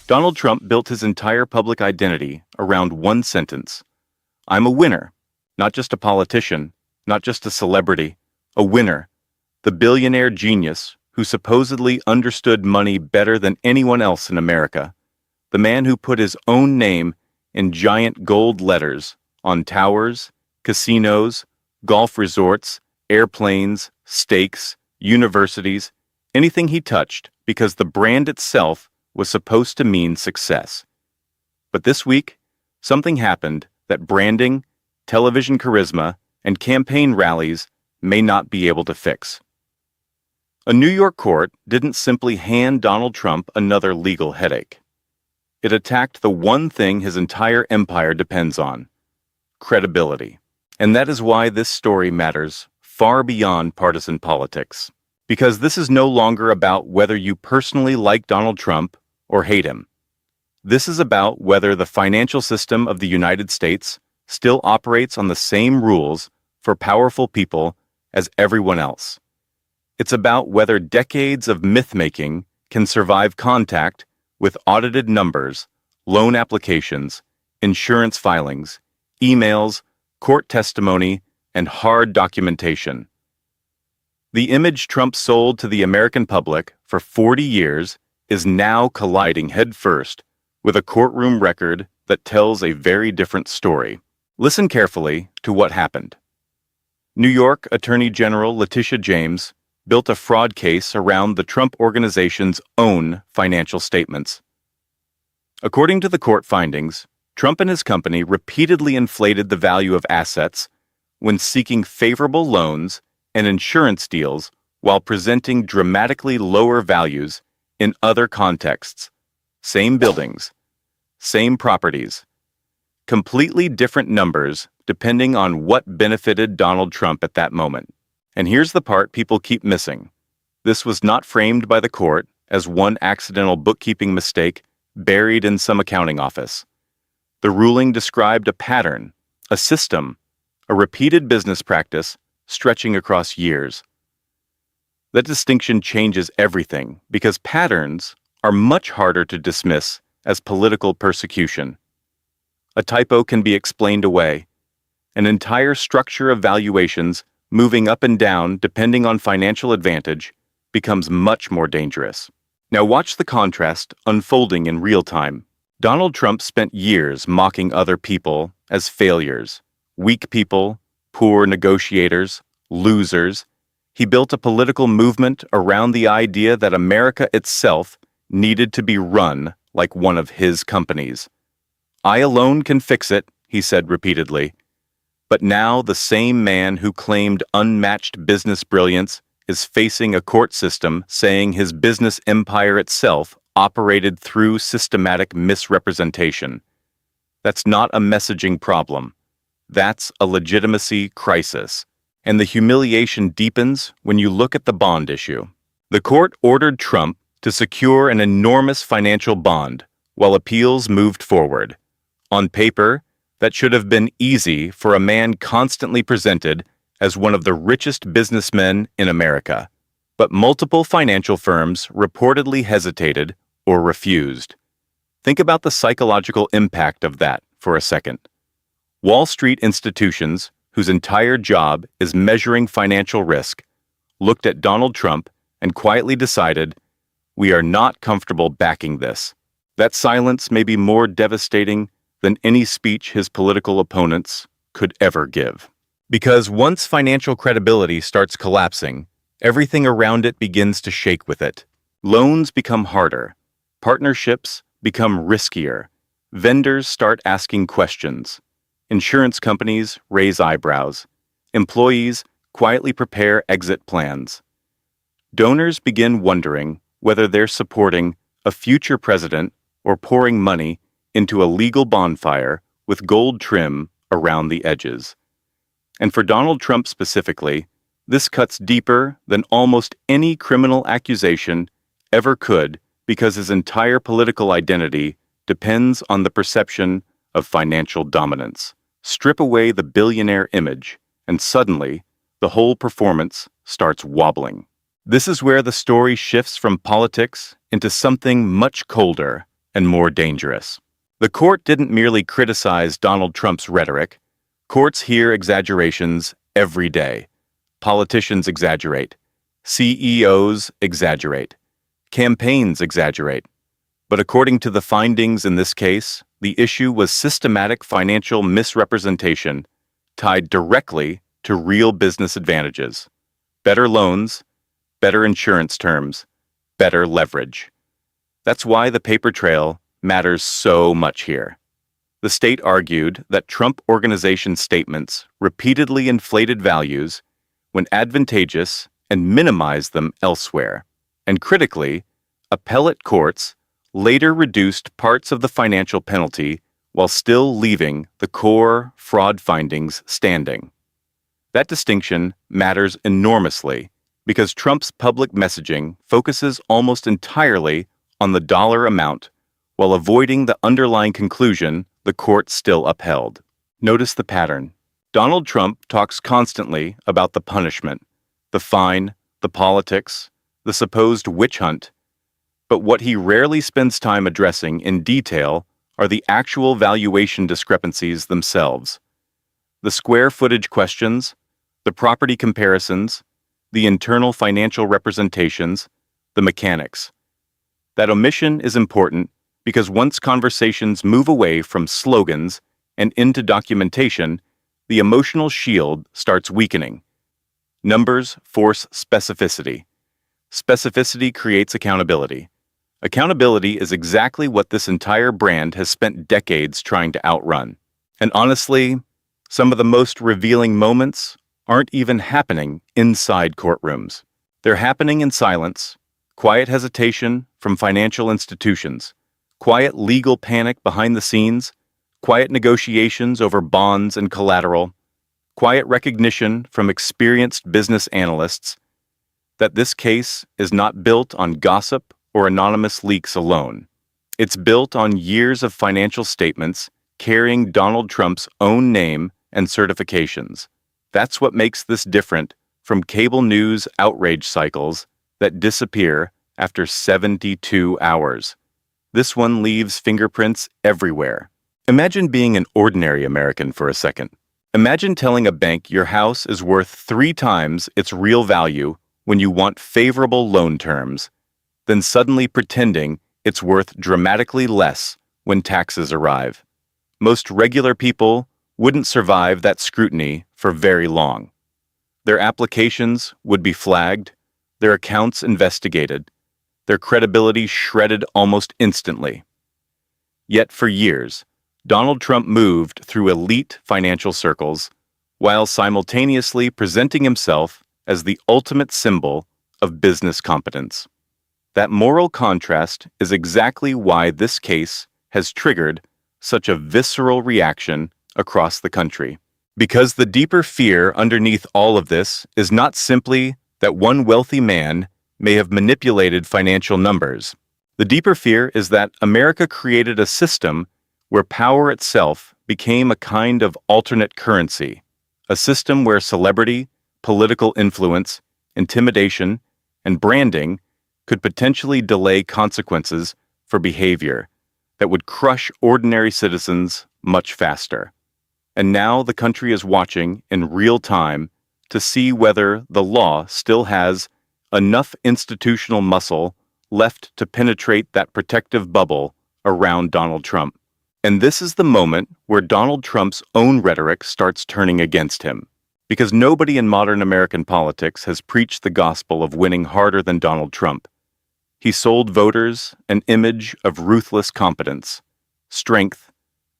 Donald Trump built his entire public identity around one sentence. I'm a winner, not just a politician, not just a celebrity, a winner, the billionaire genius who supposedly understood money better than anyone else in America, the man who put his own name in giant gold letters on towers, casinos, golf resorts, airplanes, steaks, universities, anything he touched because the brand itself was supposed to mean success. But this week, something happened that branding, television charisma, and campaign rallies may not be able to fix. A New York court didn't simply hand Donald Trump another legal headache. It attacked the one thing his entire empire depends on: credibility. And that is why this story matters far beyond partisan politics. Because this is no longer about whether you personally like Donald Trump or hate him. This is about whether the financial system of the United States still operates on the same rules for powerful people as everyone else. It's about whether decades of myth-making can survive contact with audited numbers, loan applications, insurance filings, emails, court testimony, and hard documentation. The image Trump sold to the American public for 40 years is now colliding headfirst with a courtroom record that tells a very different story. Listen carefully to what happened. New York Attorney General Letitia James built a fraud case around the Trump Organization's own financial statements. According to the court findings, Trump and his company repeatedly inflated the value of assets when seeking favorable loans and insurance deals while presenting dramatically lower values in other contexts. Same buildings, same properties, completely different numbers depending on what benefited Donald Trump at that moment. And here's the part people keep missing. This was not framed by the court as one accidental bookkeeping mistake buried in some accounting office. The ruling described a pattern, a system, a repeated business practice stretching across years. That distinction changes everything because patterns are much harder to dismiss as political persecution. A typo can be explained away. An entire structure of valuations moving up and down depending on financial advantage becomes much more dangerous. Now watch the contrast unfolding in real time. Donald Trump spent years mocking other people as failures, weak people, poor negotiators, losers. He built a political movement around the idea that America itself needed to be run like one of his companies. I alone can fix it, he said repeatedly. But now the same man who claimed unmatched business brilliance is facing a court system saying his business empire itself operated through systematic misrepresentation. That's not a messaging problem. That's a legitimacy crisis. And the humiliation deepens when you look at the bond issue. The court ordered Trump to secure an enormous financial bond while appeals moved forward. On paper, that should have been easy for a man constantly presented as one of the richest businessmen in America. But multiple financial firms reportedly hesitated or refused. Think about the psychological impact of that for a second. Wall Street institutions, whose entire job is measuring financial risk, looked at Donald Trump and quietly decided, we are not comfortable backing this. That silence may be more devastating than any speech his political opponents could ever give. Because once financial credibility starts collapsing, everything around it begins to shake with it. Loans become harder. Partnerships become riskier. Vendors start asking questions. Insurance companies raise eyebrows. Employees quietly prepare exit plans. Donors begin wondering whether they're supporting a future president or pouring money into a legal bonfire with gold trim around the edges. And for Donald Trump specifically, this cuts deeper than almost any criminal accusation ever could because his entire political identity depends on the perception of financial dominance. Strip away the billionaire image, and suddenly, the whole performance starts wobbling. This is where the story shifts from politics into something much colder and more dangerous. The court didn't merely criticize Donald Trump's rhetoric. Courts hear exaggerations every day. Politicians exaggerate. CEOs exaggerate. Campaigns exaggerate. But according to the findings in this case, the issue was systematic financial misrepresentation tied directly to real business advantages. Better loans, better insurance terms, better leverage. That's why the paper trail matters so much here. The state argued that Trump Organization statements repeatedly inflated values when advantageous and minimized them elsewhere. And critically, appellate courts later reduced parts of the financial penalty while still leaving the core fraud findings standing. That distinction matters enormously because Trump's public messaging focuses almost entirely on the dollar amount while avoiding the underlying conclusion the court still upheld. Notice the pattern. Donald Trump talks constantly about the punishment, the fine, the politics, the supposed witch hunt, but what he rarely spends time addressing in detail are the actual valuation discrepancies themselves. The square footage questions, the property comparisons, the internal financial representations, the mechanics. That omission is important because once conversations move away from slogans and into documentation, the emotional shield starts weakening. Numbers force specificity. Specificity creates accountability. Accountability is exactly what this entire brand has spent decades trying to outrun. And honestly, some of the most revealing moments aren't even happening inside courtrooms. They're happening in silence, quiet hesitation from financial institutions, quiet legal panic behind the scenes, quiet negotiations over bonds and collateral, quiet recognition from experienced business analysts that this case is not built on gossip or anonymous leaks alone. It's built on years of financial statements carrying Donald Trump's own name and certifications. That's what makes this different from cable news outrage cycles that disappear after 72 hours. This one leaves fingerprints everywhere. Imagine being an ordinary American for a second. Imagine telling a bank your house is worth 3 times its real value when you want favorable loan terms, then suddenly pretending it's worth dramatically less when taxes arrive. Most regular people wouldn't survive that scrutiny for very long. Their applications would be flagged, their accounts investigated, their credibility shredded almost instantly. Yet for years, Donald Trump moved through elite financial circles while simultaneously presenting himself as the ultimate symbol of business competence. That moral contrast is exactly why this case has triggered such a visceral reaction across the country. Because the deeper fear underneath all of this is not simply that one wealthy man may have manipulated financial numbers. The deeper fear is that America created a system where power itself became a kind of alternate currency, a system where celebrity, political influence, intimidation, and branding could potentially delay consequences for behavior that would crush ordinary citizens much faster. And now the country is watching in real time to see whether the law still has enough institutional muscle left to penetrate that protective bubble around Donald Trump. And this is the moment where Donald Trump's own rhetoric starts turning against him. Because nobody in modern American politics has preached the gospel of winning harder than Donald Trump. He sold voters an image of ruthless competence, strength,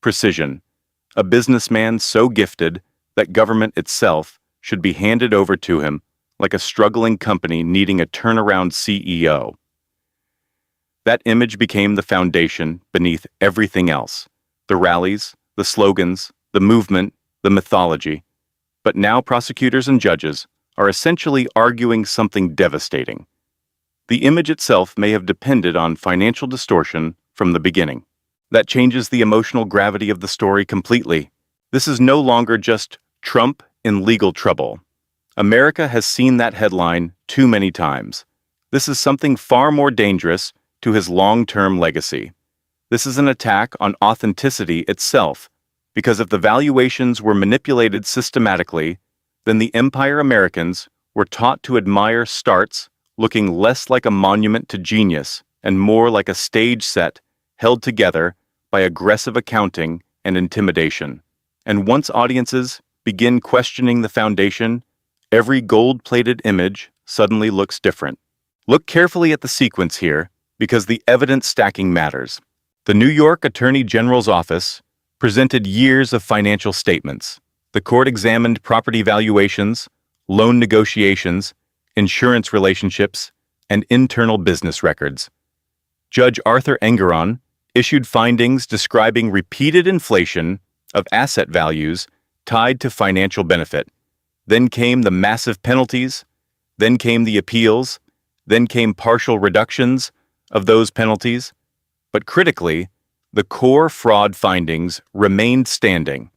precision, a businessman so gifted that government itself should be handed over to him like a struggling company needing a turnaround CEO. That image became the foundation beneath everything else, the rallies, the slogans, the movement, the mythology. But now prosecutors and judges are essentially arguing something devastating. The image itself may have depended on financial distortion from the beginning. That changes the emotional gravity of the story completely. This is no longer just Trump in legal trouble. America has seen that headline too many times. This is something far more dangerous to his long-term legacy. This is an attack on authenticity itself, because if the valuations were manipulated systematically, then the Empire Americans were taught to admire starts looking less like a monument to genius and more like a stage set held together by aggressive accounting and intimidation. And once audiences begin questioning the foundation, every gold-plated image suddenly looks different. Look carefully at the sequence here, because the evidence stacking matters. The New York Attorney General's office presented years of financial statements. The court examined property valuations, loan negotiations, insurance relationships, and internal business records. Judge Arthur Engeron issued findings describing repeated inflation of asset values tied to financial benefit. Then came the massive penalties, then came the appeals, then came partial reductions of those penalties. But critically, the core fraud findings remained standing.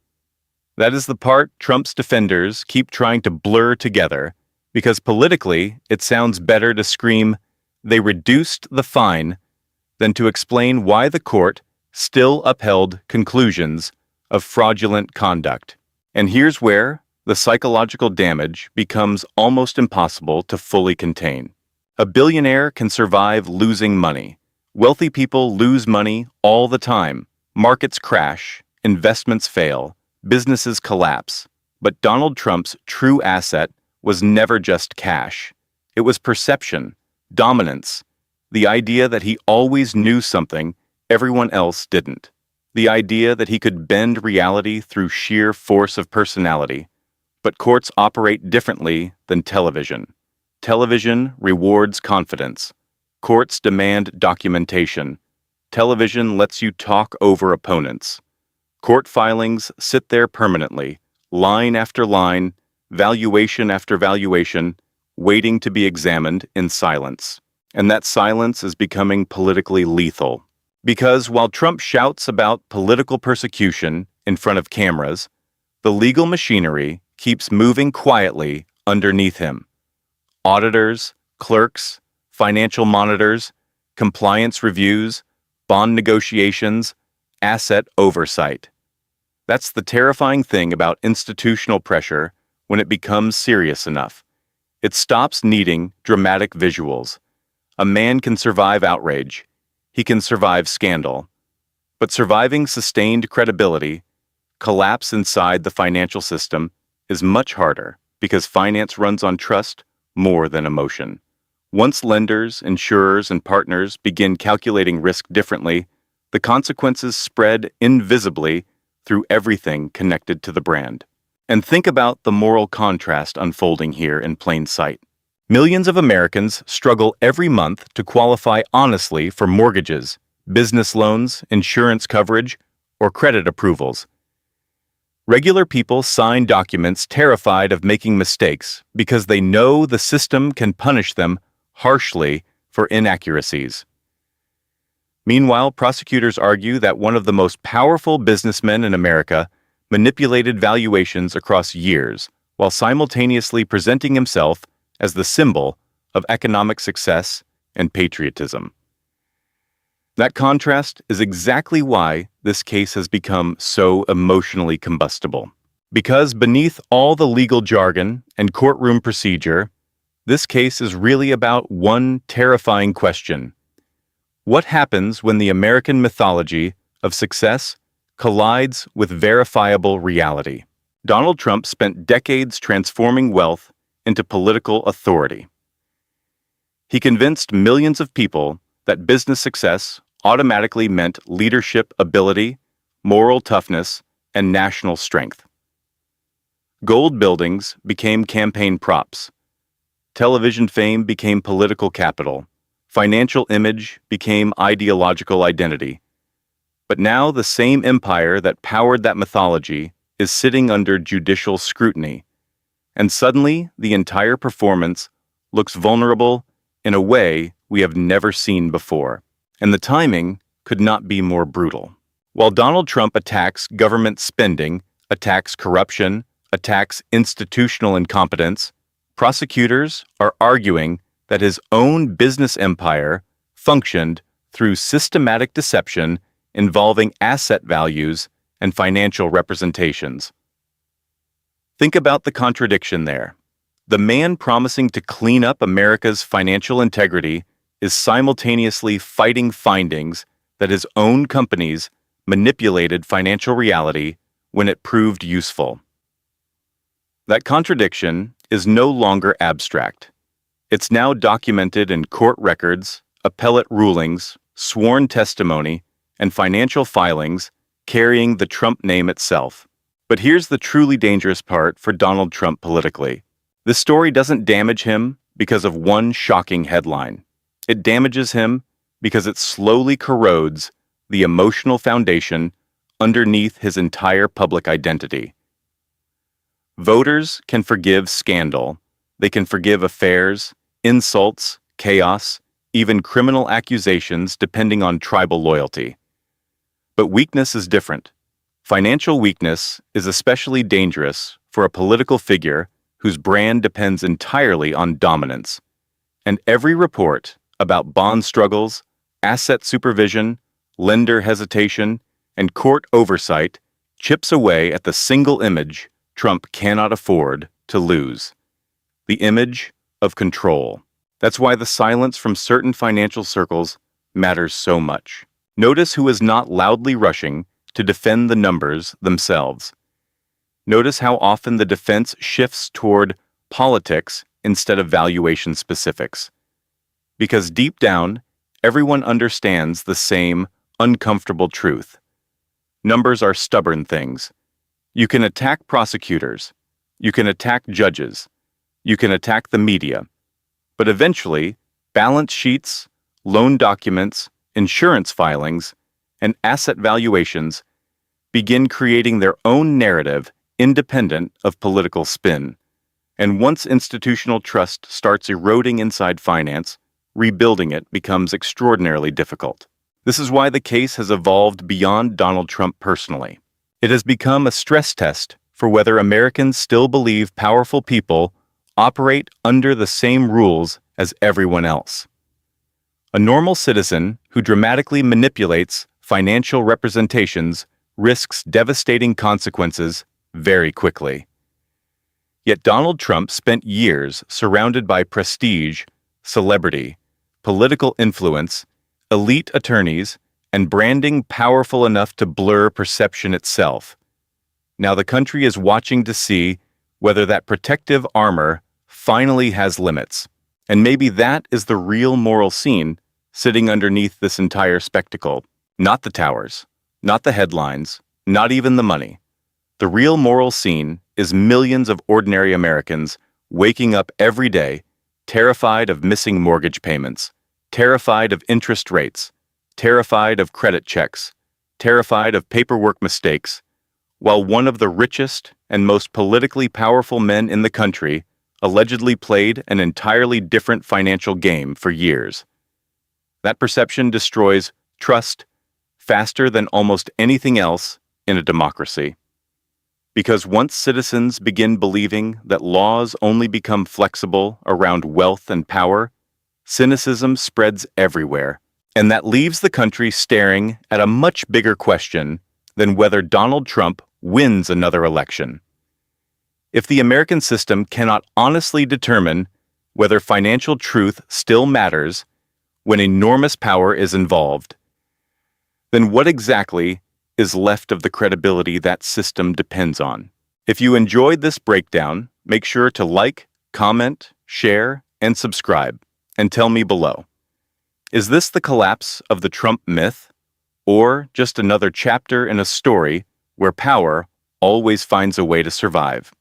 That is the part Trump's defenders keep trying to blur together, because politically it sounds better to scream, "They reduced the fine," than to explain why the court still upheld conclusions of fraudulent conduct. And here's where the psychological damage becomes almost impossible to fully contain. A billionaire can survive losing money. Wealthy people lose money all the time. Markets crash, investments fail, businesses collapse. But Donald Trump's true asset was never just cash. It was perception, dominance, the idea that he always knew something everyone else didn't. The idea that he could bend reality through sheer force of personality. But courts operate differently than television. Television rewards confidence. Courts demand documentation. Television lets you talk over opponents. Court filings sit there permanently, line after line, valuation after valuation, waiting to be examined in silence. And that silence is becoming politically lethal. Because while Trump shouts about political persecution in front of cameras, the legal machinery keeps moving quietly underneath him. Auditors, clerks, financial monitors, compliance reviews, bond negotiations, asset oversight. That's the terrifying thing about institutional pressure when it becomes serious enough. It stops needing dramatic visuals. A man can survive outrage. He can survive scandal. But surviving sustained credibility, collapse inside the financial system, is much harder because finance runs on trust more than emotion. Once lenders, insurers, and partners begin calculating risk differently, the consequences spread invisibly through everything connected to the brand. And think about the moral contrast unfolding here in plain sight. Millions of Americans struggle every month to qualify honestly for mortgages, business loans, insurance coverage, or credit approvals. Regular people sign documents terrified of making mistakes because they know the system can punish them harshly for inaccuracies. Meanwhile, prosecutors argue that one of the most powerful businessmen in America manipulated valuations across years, while simultaneously presenting himself as the symbol of economic success and patriotism. That contrast is exactly why this case has become so emotionally combustible. Because beneath all the legal jargon and courtroom procedure, this case is really about one terrifying question. What happens when the American mythology of success collides with verifiable reality? Donald Trump spent decades transforming wealth into political authority. He convinced millions of people that business success automatically meant leadership ability, moral toughness, and national strength. Gold buildings became campaign props. Television fame became political capital. Financial image became ideological identity. But now the same empire that powered that mythology is sitting under judicial scrutiny. And suddenly, the entire performance looks vulnerable in a way we have never seen before. And the timing could not be more brutal. While Donald Trump attacks government spending, attacks corruption, attacks institutional incompetence, prosecutors are arguing that his own business empire functioned through systematic deception involving asset values and financial representations. Think about the contradiction there. The man promising to clean up America's financial integrity is simultaneously fighting findings that his own companies manipulated financial reality when it proved useful. That contradiction is no longer abstract. It's now documented in court records, appellate rulings, sworn testimony, and financial filings carrying the Trump name itself. But here's the truly dangerous part for Donald Trump politically. This story doesn't damage him because of one shocking headline. It damages him because it slowly corrodes the emotional foundation underneath his entire public identity. Voters can forgive scandal. They can forgive affairs, insults, chaos, even criminal accusations depending on tribal loyalty. But weakness is different. Financial weakness is especially dangerous for a political figure whose brand depends entirely on dominance. And every report about bond struggles, asset supervision, lender hesitation, and court oversight chips away at the single image Trump cannot afford to lose: the image of control. That's why the silence from certain financial circles matters so much. Notice who is not loudly rushing to defend the numbers themselves. Notice how often the defense shifts toward politics instead of valuation specifics. Because deep down, everyone understands the same uncomfortable truth. Numbers are stubborn things. You can attack prosecutors. You can attack judges. You can attack the media. But eventually, balance sheets, loan documents, insurance filings, and asset valuations begin creating their own narrative independent of political spin. And once institutional trust starts eroding inside finance, rebuilding it becomes extraordinarily difficult. This is why the case has evolved beyond Donald Trump personally. It has become a stress test for whether Americans still believe powerful people operate under the same rules as everyone else. A normal citizen who dramatically manipulates financial representations risks devastating consequences very quickly. Yet Donald Trump spent years surrounded by prestige, celebrity, political influence, elite attorneys, and branding powerful enough to blur perception itself. Now the country is watching to see whether that protective armor finally has limits. And maybe that is the real moral scene sitting underneath this entire spectacle. Not the towers, not the headlines, not even the money. The real moral scene is millions of ordinary Americans waking up every day terrified of missing mortgage payments, terrified of interest rates, terrified of credit checks, terrified of paperwork mistakes, while one of the richest and most politically powerful men in the country allegedly played an entirely different financial game for years. That perception destroys trust faster than almost anything else in a democracy. Because once citizens begin believing that laws only become flexible around wealth and power, cynicism spreads everywhere, and that leaves the country staring at a much bigger question than whether Donald Trump wins another election. If the American system cannot honestly determine whether financial truth still matters when enormous power is involved, then what exactly is left of the credibility that system depends on? If you enjoyed this breakdown, make sure to like, comment, share, and subscribe, and tell me below. Is this the collapse of the Trump myth, or just another chapter in a story where power always finds a way to survive?